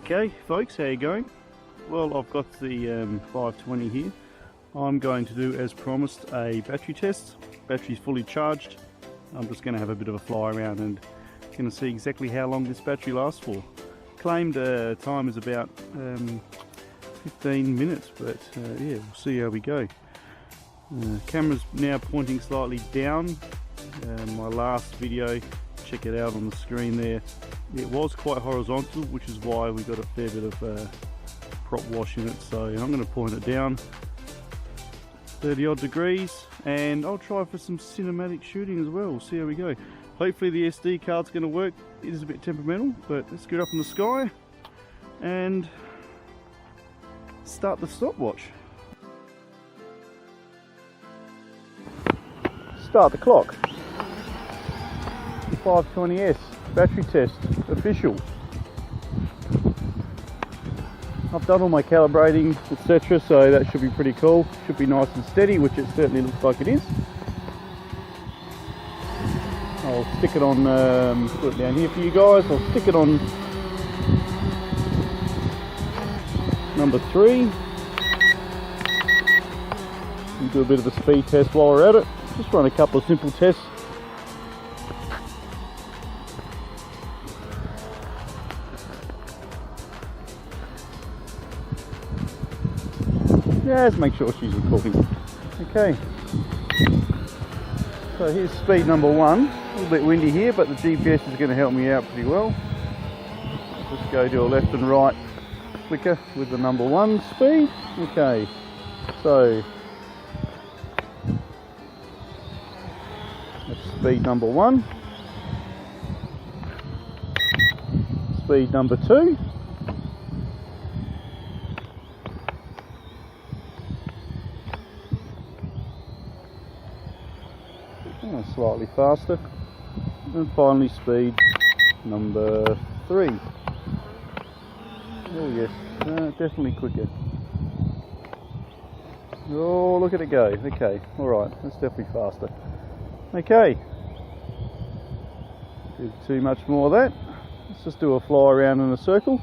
Okay folks, how you going? Well, I've got the 520 here. I'm going to do, as promised, a battery test. Battery's fully charged. I'm just going to have a bit of a fly around and going to see exactly how long this battery lasts for. Claimed time is about 15 minutes, but yeah, we'll see how we go. Camera's now pointing slightly down. My last video, check it out on the screen there, it was quite horizontal, which is why we got a fair bit of prop wash in it. So I'm going to point it down 30 odd degrees, and I'll try for some cinematic shooting as well. We'll see how we go. Hopefully the SD card's going to work. It is a bit temperamental, but let's get up in the sky and start the stopwatch. Start the clock. The 520S battery test official. I've done all my calibrating, etc., so that should be pretty cool. Should be nice and steady, which it certainly looks like it is. I'll stick it on, put it down here for you guys. I'll stick it on number 3. And do a bit of a speed test while we're at it. Just run a couple of simple tests. Yeah, let's make sure she's recording. Okay. So here's speed number 1. A little bit windy here, but the GPS is going to help me out pretty well. I'll just go to a left and right clicker with the number 1 speed. Okay. So that's speed number 1. Speed number 2. Slightly faster, and finally speed number 3. Oh yes, definitely quicker. Oh, look at it go. Okay, alright, that's definitely faster. Okay, do too much more of that. Let's just do a fly around in a circle.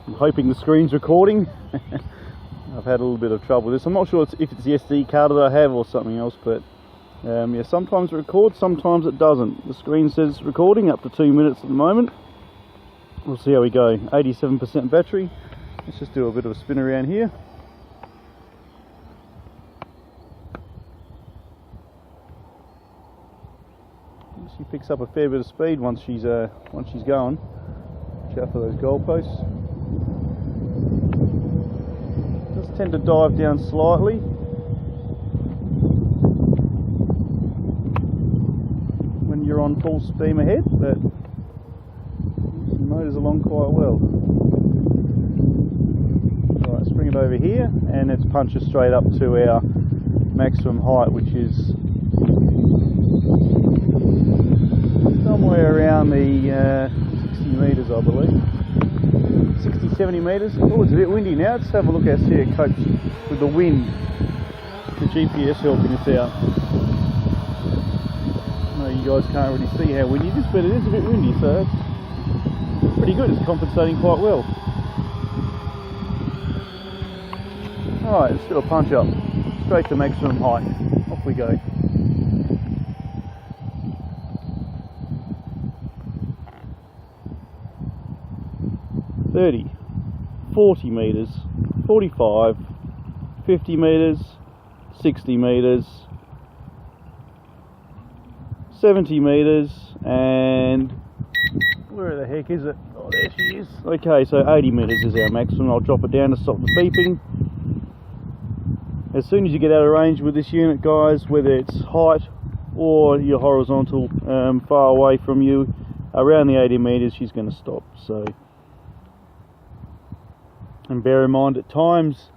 I'm hoping the screen's recording. I've had a little bit of trouble with this. I'm not sure if it's the SD card that I have or something else, but yeah, sometimes it records, sometimes it doesn't. The screen says recording up to 2 minutes at the moment. We'll see how we go. 87% battery. Let's just do a bit of a spin around here. She picks up a fair bit of speed once she's going. Watch out for those goalposts. Does tend to dive down slightly. You're on full steam ahead, but the motor's along quite well. Alright, let's bring it over here, and let's punch it straight up to our maximum height, which is somewhere around the 60 metres, I believe. 60, 70 metres. Oh, it's a bit windy now. Let's have a look how it copes with the wind. The GPS helping us out. You guys can't really see how windy it is, but it is a bit windy, so it's pretty good. It's compensating quite well. Alright, let's do a punch up. Straight to maximum height. Off we go. $30, 40 metres, 45, 50 metres, 60 metres, 70 metres, and where the heck is it? Oh, there she is. Okay, so 80 metres is our maximum. I'll drop it down to stop the beeping. As soon as you get out of range with this unit, guys, whether it's height or you're horizontal, far away from you, around the 80 metres, she's going to stop. So, and bear in mind, at times,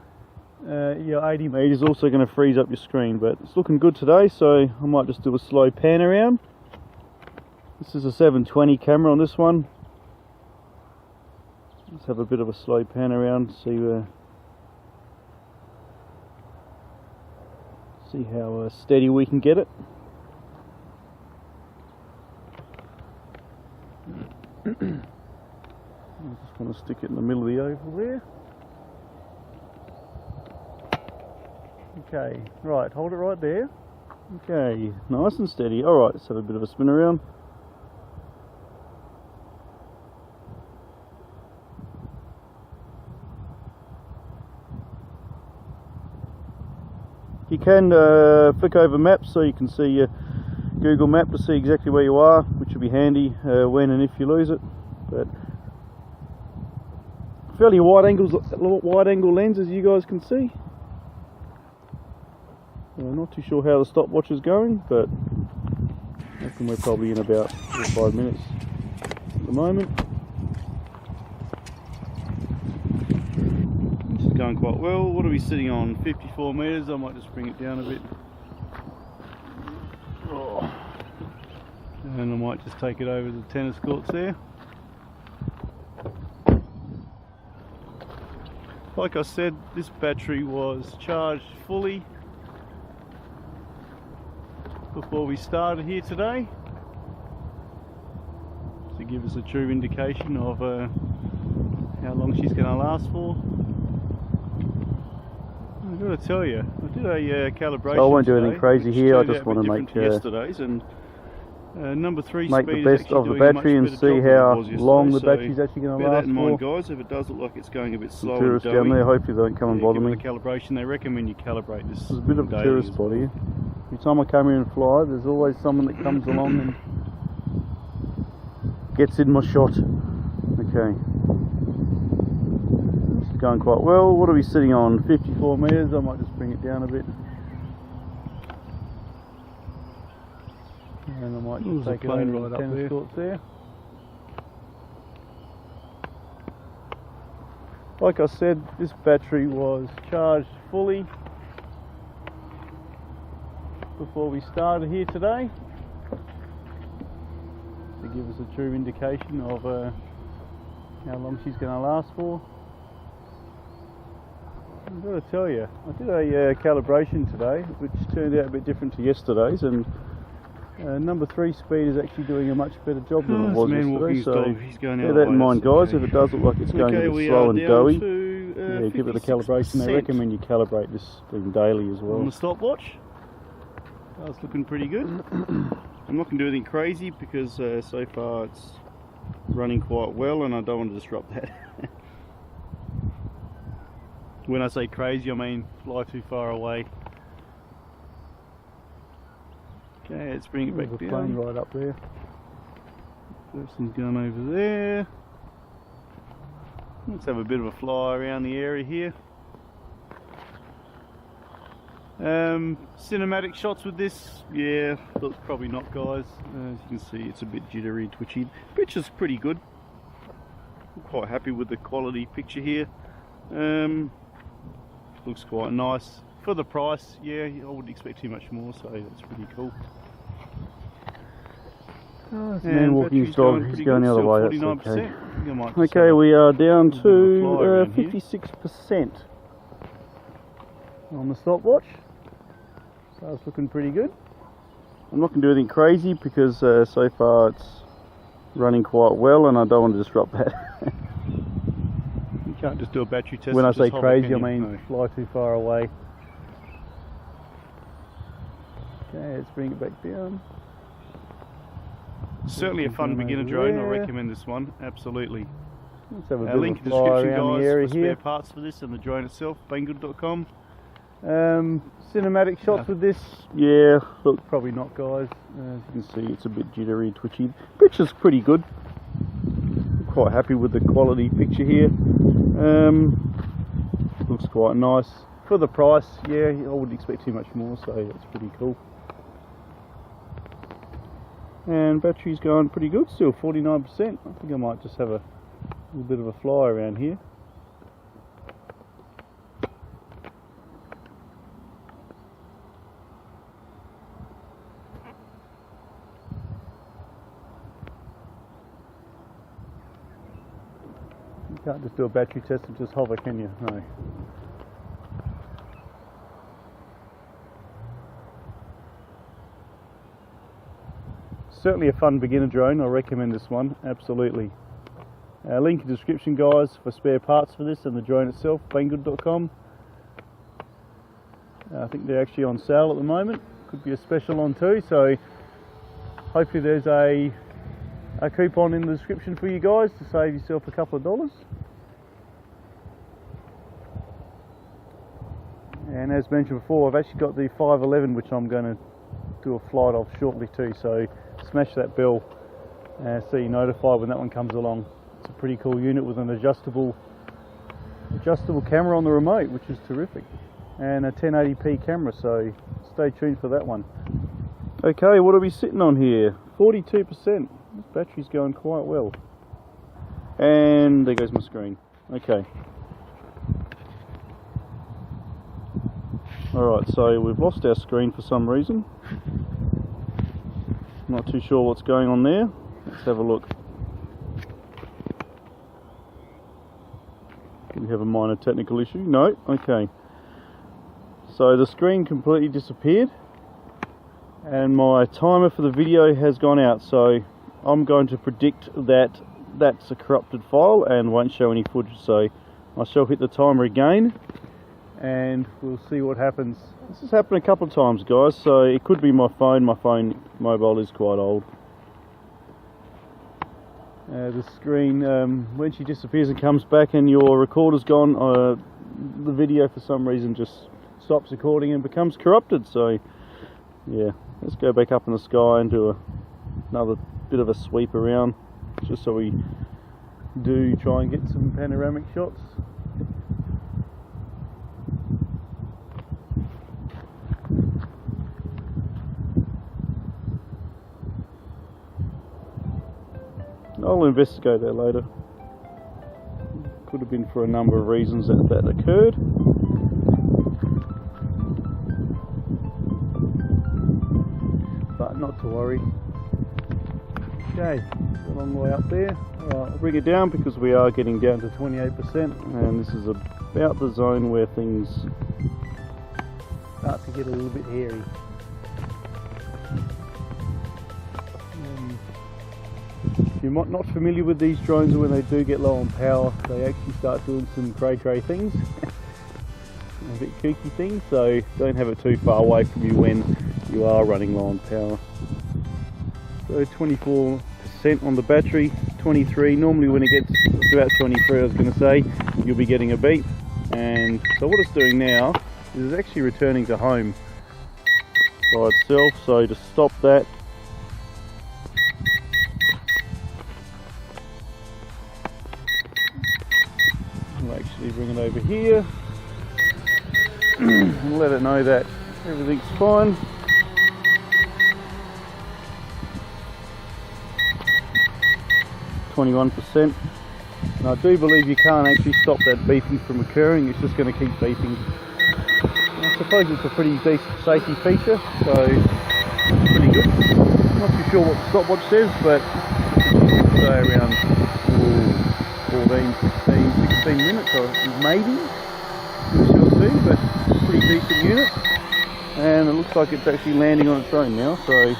your 80 metres is also going to freeze up your screen, but it's looking good today, so I might just do a slow pan around. This is a 720 camera on this one. Let's have a bit of a slow pan around, see how steady we can get it. I just want to stick it in the middle of the oval there. Okay, right, hold it right there. Okay, nice and steady. Alright, let's have a bit of a spin around. You can flick over maps so you can see your Google map to see exactly where you are, which will be handy when and if you lose it. But fairly wide angle lens, as you guys can see. I'm not too sure how the stopwatch is going, but I reckon we're probably in about 4 or 5 minutes at the moment. This is going quite well. What are we sitting on? 54 metres. I might just bring it down a bit. Oh. And I might just take it over the tennis courts there. Like I said, this battery was charged fully before we started here today, to give us a true indication of how long she's going to last for. I've got to tell you, I did a calibration. So I won't do anything crazy here. I just want to make yesterday's, and number 3 make speed the best of the battery and see how long the battery's actually going to last for. Bear that in mind, guys. If it does look like it's going a bit slow and tourists down there, hopefully they don't come and bother me. The calibration, they recommend you calibrate this. There's a bit of a tourist spot here. Every time I come here and fly, there's always someone that comes along and gets in my shot. Okay. This is going quite well. What are we sitting on? 54 metres. I might just bring it down a bit. And I might just take it over the tennis courts there. Like I said, this battery was charged fully before we started here today, to give us a true indication of how long she's going to last for. I've got to tell you, I did a calibration today, which turned out a bit different to yesterday's, and number 3 speed is actually doing a much better job than it was yesterday, so bear that in mind, guys. If it does look like it's going a bit slow and doughy, yeah, give it a calibration. They recommend you calibrate this thing daily as well. On the stopwatch, that's looking pretty good. I'm not going to do anything crazy because so far it's running quite well, and I don't want to disrupt that. When I say crazy, I mean fly too far away. Okay, let's bring it back down. Plane right up there. First one's going over there. Let's have a bit of a fly around the area here. Cinematic shots with this, yeah, look, probably not, guys. As you can see, it's a bit jittery, twitchy. Picture's pretty good. I'm quite happy with the quality picture here. Looks quite nice for the price. Yeah, I wouldn't expect too much more, so that's pretty cool. Oh, this man walking his dog, he's going the other way, that's okay. Okay, we are down to 56% on the stopwatch. So it's looking pretty good. I'm not going to do anything crazy because so far it's running quite well, and I don't want to disrupt that. You can't just do a battery test. When I say crazy, I mean fly too far away. Okay, let's bring it back down. Certainly a fun beginner drone. I recommend this one, absolutely. Let's have a link in the description, guys, for spare parts for this and the drone itself, banggood.com. Cinematic shots with this, yeah, look, probably not, guys. As you can see, it's a bit jittery, twitchy. Picture's pretty good. I'm quite happy with the quality picture here. Looks quite nice for the price. Yeah, I wouldn't expect too much more, so that's pretty cool. And battery's going pretty good still, 49%. I think I might just have a little bit of a fly around here. You can't just do a battery test and just hover, can you? No. Certainly a fun beginner drone. I recommend this one, absolutely. Link in the description, guys, for spare parts for this and the drone itself, banggood.com. I think they're actually on sale at the moment. Could be a special on too, so hopefully there's a coupon in the description for you guys to save yourself a couple of dollars. And as mentioned before, I've actually got the 511 which I'm going to do a flight of shortly too, so smash that bell so you're notified when that one comes along. It's a pretty cool unit with an adjustable camera on the remote, which is terrific, and a 1080p camera, so stay tuned for that one. Okay, what are we sitting on here? 42%. This battery's going quite well. And there goes my screen. Okay. Alright, so we've lost our screen for some reason. Not too sure what's going on there. Let's have a look. Do we have a minor technical issue? No? Okay. So the screen completely disappeared and my timer for the video has gone out, so I'm going to predict that that's a corrupted file and won't show any footage, so I shall hit the timer again and we'll see what happens. This has happened a couple of times, guys, so it could be my phone. My phone mobile is quite old. The screen, when she disappears and comes back and your recorder's gone, the video for some reason just stops recording and becomes corrupted. So yeah, let's go back up in the sky and do another bit of a sweep around, just so we do try and get some panoramic shots. I'll investigate that later. Could have been for a number of reasons that occurred. But not to worry. Okay, got a long way up there. I'll bring it down because we are getting down to 28%, and this is about the zone where things start to get a little bit hairy. If you're not familiar with these drones, when they do get low on power, they actually start doing some cray things, a bit kooky things, so don't have it too far away from you when you are running low on power. So 24% on the battery, 23. Normally when it gets to about 23, I was going to say, you'll be getting a beep. And so what it's doing now is it's actually returning to home by itself, so to stop that, I'll actually bring it over here and let it know that everything's fine. %, and I do believe you can't actually stop that beeping from occurring. It's just going to keep beeping. And I suppose it's a pretty decent safety feature, so it's pretty good. I'm not too sure what the stopwatch says, but say around 14, 16 minutes, or maybe, we shall see, but it's a pretty decent unit, and it looks like it's actually landing on its own now, so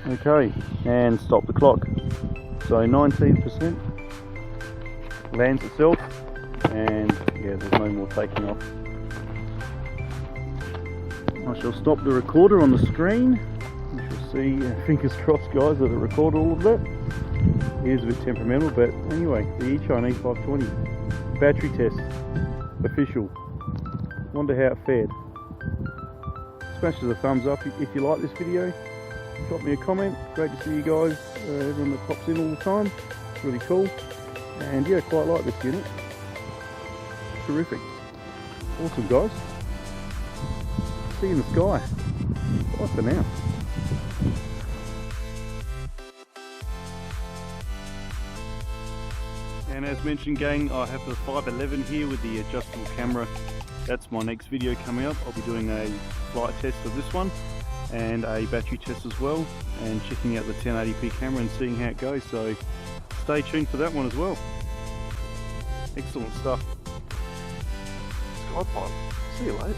okay, and stop the clock. So 19% lands itself, and yeah, there's no more taking off. I shall stop the recorder on the screen. You shall see, fingers crossed guys, that it recorded all of that. It is a bit temperamental, but anyway, the Eachine E520 battery test, official. Wonder how it fared. Smash us a thumbs up if you like this video. Drop me a comment. Great to see you guys, everyone that pops in all the time. It's really cool, and yeah, quite like this unit. Terrific. Awesome guys. See you in the sky. Bye for now. And as mentioned gang, I have the 511 here with the adjustable camera. That's my next video coming up. I'll be doing a flight test of this one and a battery test as well, and checking out the 1080p camera and seeing how it goes, so stay tuned for that one as well. Excellent stuff. Skypilot. See you later.